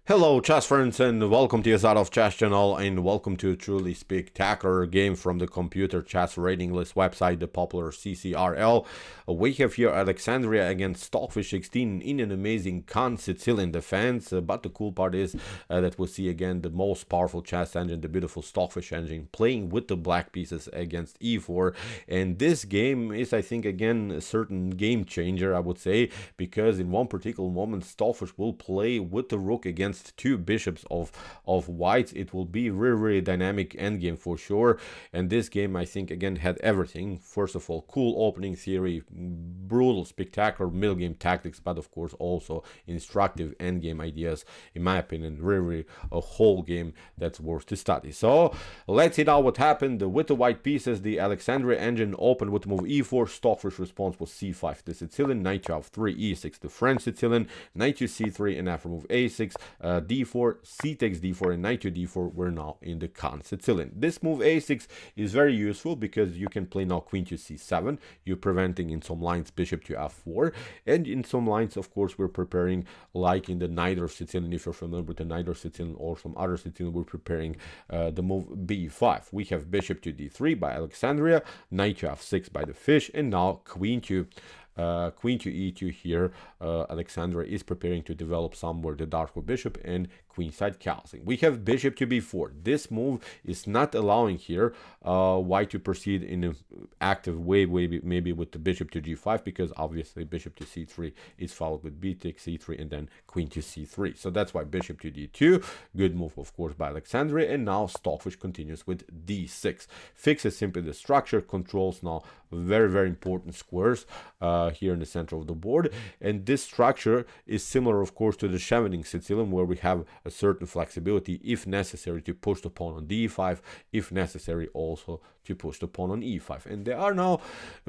Hello chess friends and welcome to your of Chess channel and welcome to a truly spectacular game from the computer chess rating list website, the popular CCRL. We have here Alexandria against Stockfish 16 in an amazing Kan Sicilian defense, but the cool part is that we see again the most powerful chess engine, the beautiful Stockfish engine, playing with the black pieces against e4, and this game is, I think, again a certain game changer, I would say, because in one particular moment Stockfish will play with the rook against two bishops of whites. It will be really dynamic endgame for sure, and this game, I think, again had everything. First of all, cool opening theory, brutal spectacular middle game tactics, but of course also instructive endgame ideas. In my opinion, really a whole game that's worth to study. So let's see now what happened with the white pieces. The Alexandria engine opened with the move e4. Stockfish response was c5, the Sicilian, knight to f3, e6, the French Sicilian, knight to c3, and after move a6, d4, c takes d4, and knight to d4. We're now in the Kan Sicilian. This move a6 is very useful because you can play now queen to c7. You're preventing in some lines bishop to f4, and in some lines, of course, we're preparing, like in the knight of Sicilian, if you're familiar with the knight of Sicilian or some other Sicilian, we're preparing the move b5. We have bishop to d3 by Alexandria, knight to f6 by the fish, and now queen to e2 here. Alexandria is preparing to develop somewhere the darker bishop and queenside castling. We have bishop to b4. This move is not allowing here white to proceed in an active way, maybe with the bishop to g5, because obviously bishop to c3 is followed with b takes c3 and then queen to c3. So that's why bishop to d2, good move of course by Alexandria, and now Stockfish continues with d6. Fixes simply the structure, controls now very important squares here in the center of the board, and this structure is similar of course to the Schevening Sicilian, where we have a certain flexibility if necessary to push the pawn on d5, if necessary also to push the pawn on e5. And there are now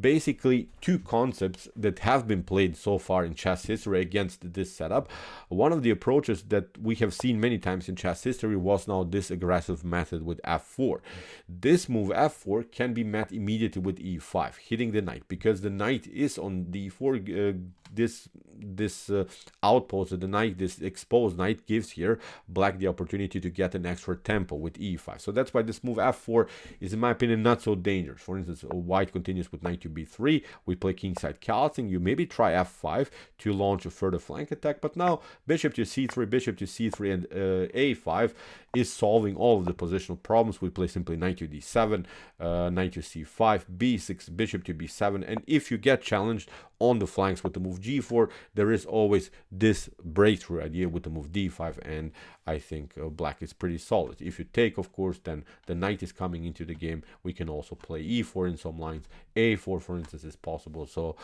basically two concepts that have been played so far in chess history against this setup. One of the approaches that we have seen many times in chess history was now this aggressive method with f4. This move f4 can be met immediately with e5, hitting the knight, because the knight is on d4. This outpost of the knight, this exposed knight, gives here black the opportunity to get an extra tempo with e5. So that's why this move f4 is, in my opinion, not so dangerous. For instance, white continues with knight to b3. We play kingside castling. You maybe try f5 to launch a further flank attack, but now bishop to c3, and a5 is solving all of the positional problems. We play simply knight to d7, knight to c5, b6, bishop to b7, and if you get challenged on the flanks with the move g4, there is always this breakthrough idea with the move d5, and I think black is pretty solid. If you take, of course, then the knight is coming into the game. We can also play e4 in some lines. a4, for instance, is possible. So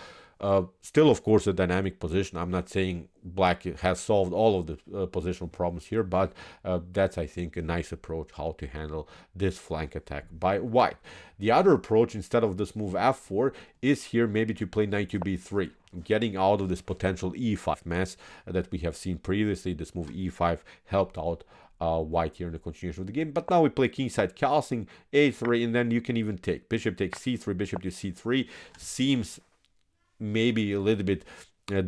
still, of course, a dynamic position. I'm not saying black has solved all of the positional problems here, but that's, I think, a nice approach how to handle this flank attack by white. The other approach, instead of this move f4, is here maybe to play knight to b3, getting out of this potential e5 mess that we have seen previously. This move e5 helped out white here in the continuation of the game, but now we play kingside castling, a3, and then you can even take bishop takes c3, bishop to c3. Seems maybe a little bit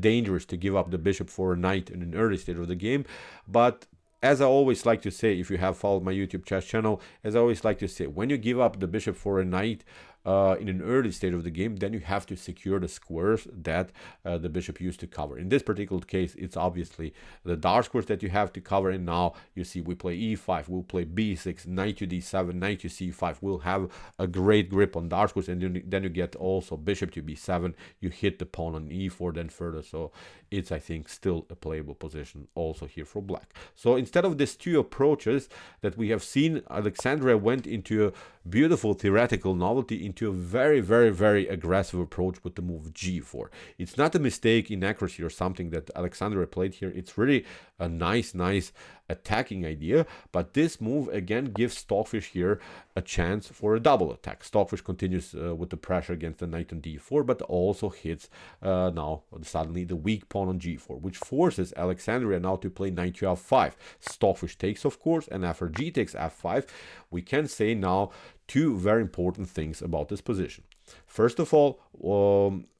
dangerous to give up the bishop for a knight in an early stage of the game, but as I always like to say, if you have followed my YouTube chess channel, as I always like to say, when you give up the bishop for a knight in an early stage of the game, then you have to secure the squares that the bishop used to cover. In this particular case, it's obviously the dark squares that you have to cover, and now you see we play e5, we'll play b6, knight to d7, knight to c5. We'll have a great grip on dark squares, and then you get also bishop to b7. You hit the pawn on e4 then further, so it's, I think, still a playable position also here for black. So instead of these two approaches that we have seen, Alexandria went into a beautiful theoretical novelty, into a very aggressive approach with the move g4. It's not a mistake in accuracy or something that Alexandria played here. It's really a nice attacking idea, but this move again gives Stockfish here a chance for a double attack. Stockfish continues with the pressure against the knight on d4, but also hits now suddenly the weak pawn on g4, which forces Alexandria now to play knight to f5. Stockfish takes, of course, and after g takes f5, we can say now two very important things about this position. First of all,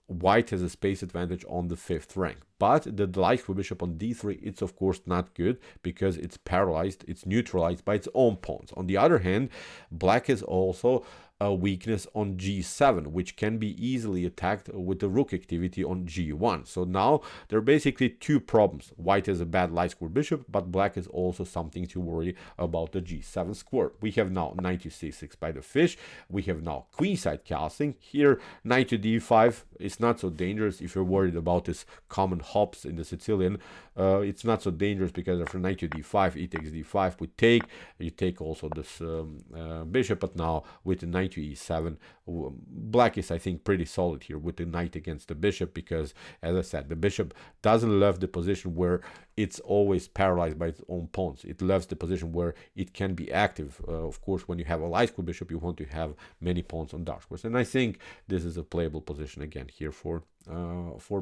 white has a space advantage on the 5th rank, but the light square bishop on d3, it's of course not good because it's paralyzed, it's neutralized by its own pawns. On the other hand, black is also a weakness on g7, which can be easily attacked with the rook activity on g1. So now there are basically two problems. White has a bad light square bishop, but black is also something to worry about the g7 square. We have now knight to c6 by the fish. We have now queenside castling. Here, knight to d5 is not so dangerous if you're worried about this common hops in the Sicilian. It's not so dangerous because after knight to d5, e takes d5, we take. You take also this bishop, but now with the knight to e7, black is, I think, pretty solid here with the knight against the bishop because, as I said, the bishop doesn't love the position where it's always paralyzed by its own pawns. It loves the position where it can be active. Of course, when you have a light square bishop, you want to have many pawns on dark squares, and I think this is a playable position again here for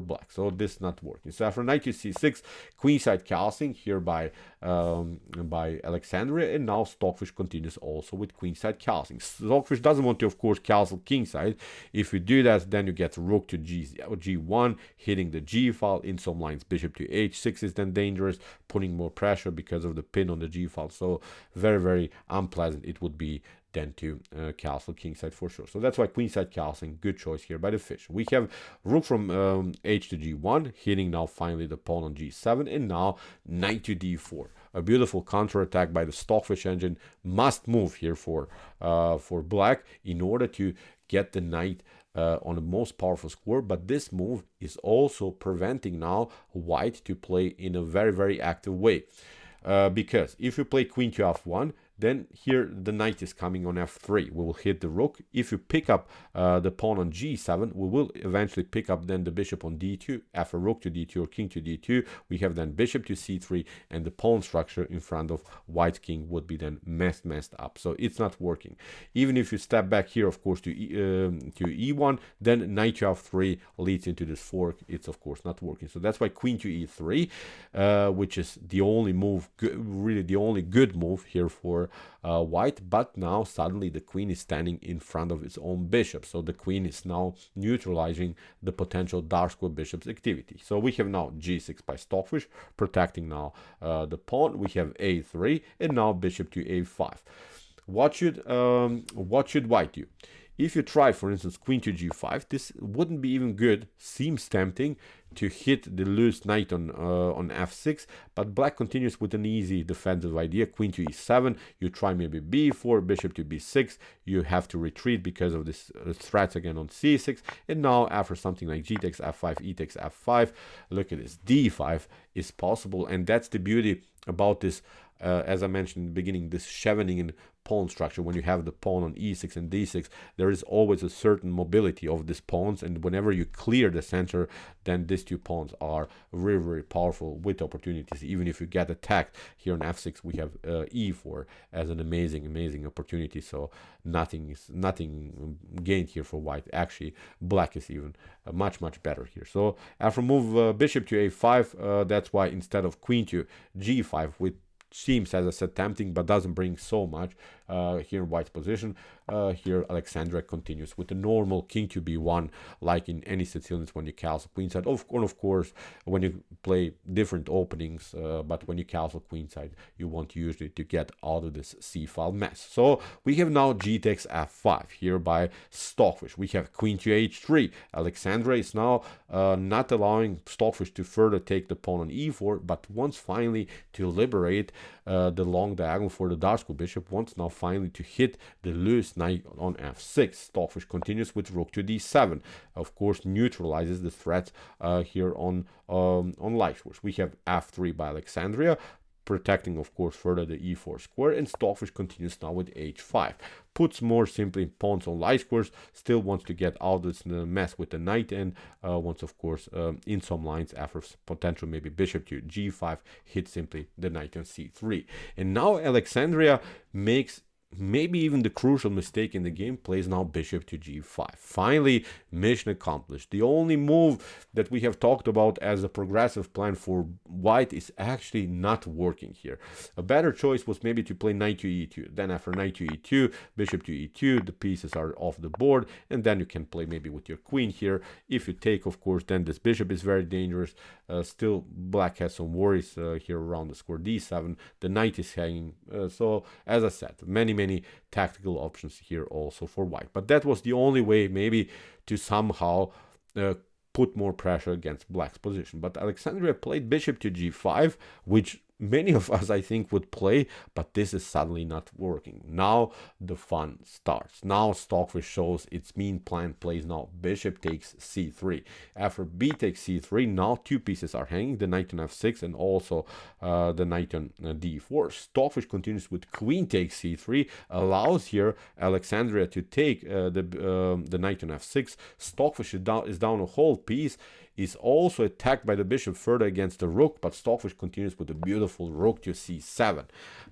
black. So this is not working. So after knight to c6, queenside castling here by Alexandria, and now Stockfish continues also with queenside castling. Stockfish doesn't want to, of course, castle kingside. If you do that, then you get rook to g1, hitting the g file. In some lines, bishop to h6 is then dangerous, putting more pressure because of the pin on the g file. So very, very unpleasant it would be then to castle kingside for sure. So that's why queenside castling, good choice here by the fish. We have rook from h to g1, hitting now finally the pawn on g7, and now knight to d4. A beautiful counterattack by the Stockfish engine. Must move here for black in order to get the knight on the most powerful square, but this move is also preventing now white to play in a very, very active way. Because if you play queen to f1, then here the knight is coming on f3. We will hit the rook. If you pick up the pawn on g7, we will eventually pick up then the bishop on d2. After rook to d2 or king to d2, we have then bishop to c3, and the pawn structure in front of white king would be then messed up. So it's not working. Even if you step back here, of course, to e1, then knight to f3 leads into this fork. It's of course not working. So that's why queen to e3, which is the only move, really the only good move here for white, but now suddenly the queen is standing in front of its own bishop, so the queen is now neutralizing the potential dark square bishop's activity. So we have now g6 by Stockfish, protecting now the pawn. We have a3, and now bishop to a5. What should white do? If you try, for instance, queen to g5, this wouldn't be even good. Seems tempting to hit the loose knight on f6, but black continues with an easy defensive idea. Queen to e7, you try maybe b4, bishop to b6, you have to retreat because of this threats again on c6, and now after something like g takes f5, e takes f5, look at this, d5 is possible, and that's the beauty about this, as I mentioned in the beginning, this Scheveningen pawn structure. When you have the pawn on e6 and d6, there is always a certain mobility of these pawns, and whenever you clear the center, then these two pawns are very, very powerful with opportunities. Even if you get attacked here on f6, we have e4 as an amazing opportunity. So nothing gained here for white. Actually, black is even much better here. So after move bishop to a5, that's why instead of queen to g5, with seems, as I said, tempting, but doesn't bring so much here in white's position. Here Alexandria continues with the normal king to b1, like in any Sicilians when you castle queenside. Of course, when you play different openings, but when you castle queenside, you want usually to get out of this c-file mess. So we have now g takes f5 here by Stockfish. We have queen to h3. Alexandria is now not allowing Stockfish to further take the pawn on e4, but wants finally to liberate the long diagonal for the dark square bishop, wants now finally to hit the loose knight on f6. Stockfish continues with rook to d7. Of course, neutralizes the threat here on light squares. We have f3 by Alexandria, protecting, of course, further the e4 square, and Stockfish continues now with h5. Puts more simply pawns on light squares, still wants to get out of this mess with the knight, and wants, of course, in some lines, after potential maybe bishop to g5, hit simply the knight on c3. And now Alexandria makes maybe even the crucial mistake in the game, plays now bishop to g5. Finally, mission accomplished. The only move that we have talked about as a progressive plan for white is actually not working here. A better choice was maybe to play knight to e2. Then after knight to e2, bishop to e2, the pieces are off the board, and then you can play maybe with your queen here. If you take, of course, then this bishop is very dangerous. Still, black has some worries here around the square d7. The knight is hanging. So, as I said, many tactical options here also for white. But that was the only way maybe to somehow put more pressure against black's position. But Alexandria played bishop to g5, which many of us, I think, would play, but this is suddenly not working. Now the fun starts. Now Stockfish shows its mean plan, plays now bishop takes c3. After b takes c3, now two pieces are hanging, the knight on f6 and also the knight on d4. Stockfish continues with queen takes c3, allows here Alexandria to take the knight on f6. Stockfish is down a whole piece, is also attacked by the bishop further against the rook, but Stockfish continues with a beautiful rook to c7.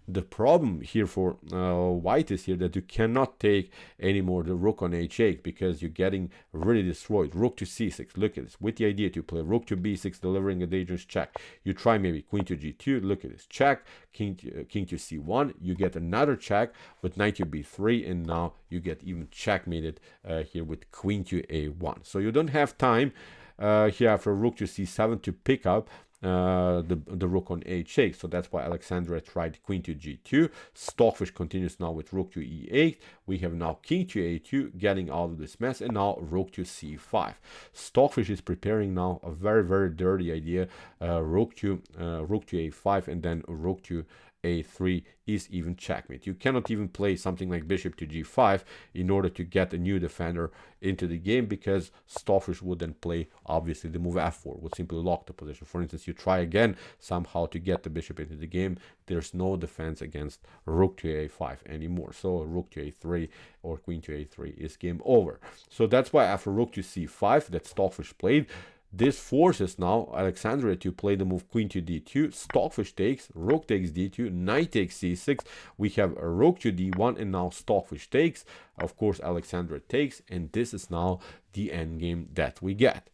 The problem here for white is here that you cannot take anymore the rook on h8 because you're getting really destroyed. Rook to c6, look at this, with the idea to play rook to b6, delivering a dangerous check. You try maybe queen to g2, look at this, check, king to c1, you get another check with knight to b3, and now you get even checkmated here with queen to a1. So you don't have time here after rook to c7 to pick up the rook on h8. So that's why Alexandria tried queen to g2. Stockfish continues now with rook to e8. We have now king to a2, getting out of this mess, and now rook to c5. Stockfish is preparing now a very dirty idea. Rook to a5 and then rook to a3 is even checkmate. You cannot even play something like bishop to g5 in order to get a new defender into the game, because Stockfish would then play obviously the move f4, would simply lock the position. For instance, you try again somehow to get the bishop into the game, there's no defense against rook to a5 anymore. So rook to a3 or queen to a3 is game over. So that's why after rook to c5 that Stockfish played, this forces now Alexandria to play the move queen to d2. Stockfish takes, rook takes d2, knight takes c6. We have a rook to d1, and now Stockfish takes. Of course, Alexandria takes, and this is now the endgame that we get.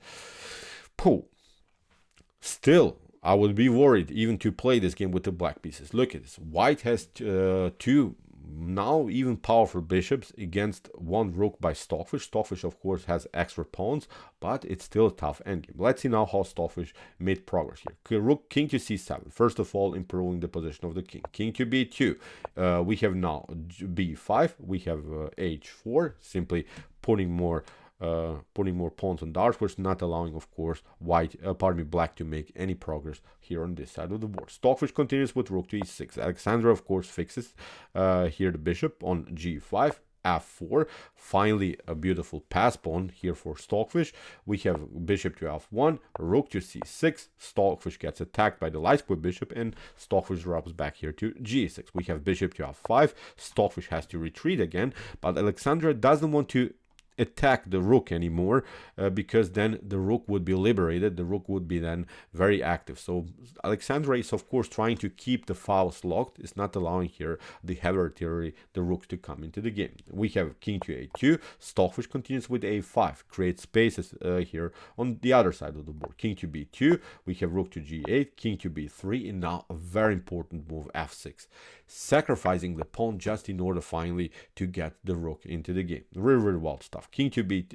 Pooh. Still, I would be worried even to play this game with the black pieces. Look at this. White has two now even powerful bishops against one rook by Stockfish. Stockfish, of course, has extra pawns, but it's still a tough endgame. Let's see now how Stockfish made progress here. Rook, king to c7. First of all, improving the position of the king. King to b2. We have now b5. We have h4. Simply putting more pawns on dark squares, not allowing, of course, black to make any progress here on this side of the board. Stockfish continues with rook to e6. Alexandria, of course, fixes here the bishop on g5, f4. Finally, a beautiful pass pawn here for Stockfish. We have bishop to f1, rook to c6. Stockfish gets attacked by the light square bishop, and Stockfish drops back here to g6. We have bishop to f5. Stockfish has to retreat again, but Alexandria doesn't want to attack the rook anymore, because then the rook would be liberated. The rook would be then very active. So Alexandria is, of course, trying to keep the files locked. It's not allowing here the heavy artillery, the rooks, to come into the game. We have king to a2. Stockfish continues with a5, creates spaces here on the other side of the board. King to b2. We have rook to g8, king to b3, and now a very important move, f6, sacrificing the pawn just in order finally to get the rook into the game. Really wild stuff. King to b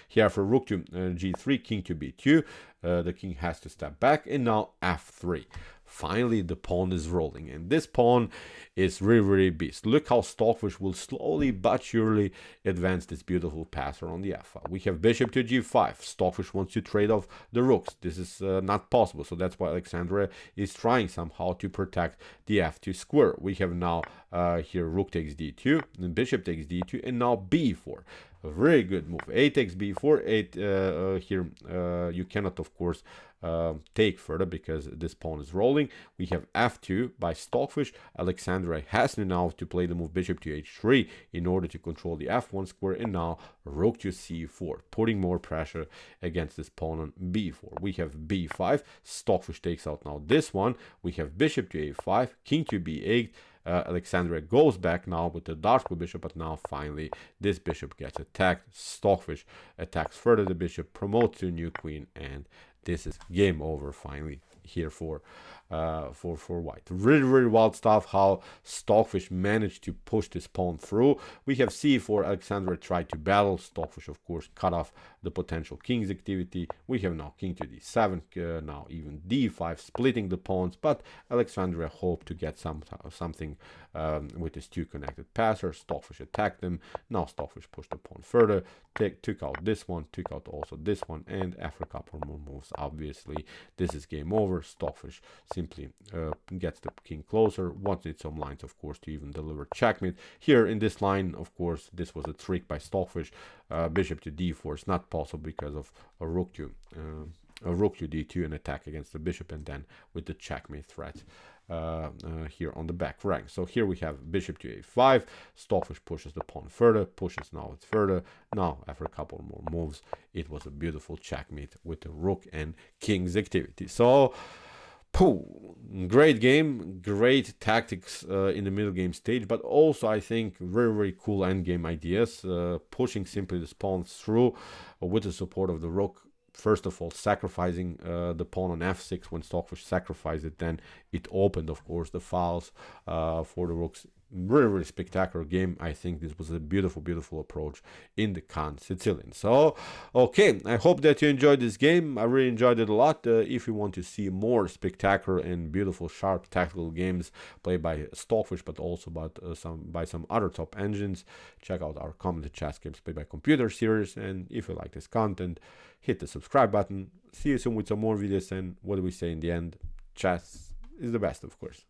here for rook to g3, king to b2. The king has to step back, and now f3. Finally, the pawn is rolling, and this pawn is really beast. Look how Stockfish will slowly but surely advance this beautiful passer on the f file. We have bishop to g5. Stockfish wants to trade off the rooks. This is not possible, so that's why Alexandria is trying somehow to protect the f2 square. We have now here rook takes d2, then bishop takes d2, and now b4. A very good move. A takes b4. Here you cannot, of course, take further because this pawn is rolling. We have f2 by Stockfish. Alexandria has now to play the move bishop to h3 in order to control the f1 square, and now rook to c4, putting more pressure against this pawn on b4. We have b5. Stockfish takes out now this one. We have bishop to a5, king to b8. Alexandria goes back now with the dark blue bishop, but now finally this bishop gets attacked. Stockfish attacks further the bishop, promotes to a new queen, and this is game over finally here for white. Really wild stuff how Stockfish managed to push this pawn through. We have c4. Alexandria tried to battle. Stockfish, of course, cut off the potential king's activity. We have now king to d7, now even d5, splitting the pawns, but Alexandria hoped to get something with his two connected passers. Stockfish attacked them. Now Stockfish pushed the pawn further, took out this one, took out also this one, and after a couple more moves, obviously, this is game over. Stockfish simply gets the king closer, wanted some lines, of course, to even deliver checkmate. Here in this line, of course, this was a trick by Stockfish. Bishop to d4 is not possible because of a rook to d2, an attack against the bishop, and then with the checkmate threat here on the back rank. So here we have bishop to a5. Stockfish pushes the pawn further, pushes now it further. Now after a couple more moves, it was a beautiful checkmate with the rook and king's activity. So great game, great tactics in the middle game stage, but also I think very cool endgame ideas, pushing simply the pawn through with the support of the rook. First of all, sacrificing the pawn on f6. When Stockfish sacrificed it, then it opened, of course, the files for the rooks. Really spectacular game. I think this was a beautiful approach in the Kan Sicilian. So, okay, I hope that you enjoyed this game. I really enjoyed it a lot. If you want to see more spectacular and beautiful, sharp tactical games played by Stockfish, but also by some other top engines, check out our commented chess games played by computer series. And if you like this content, hit the subscribe button. See you soon with some more videos. And what do we say in the end? Chess is the best, of course.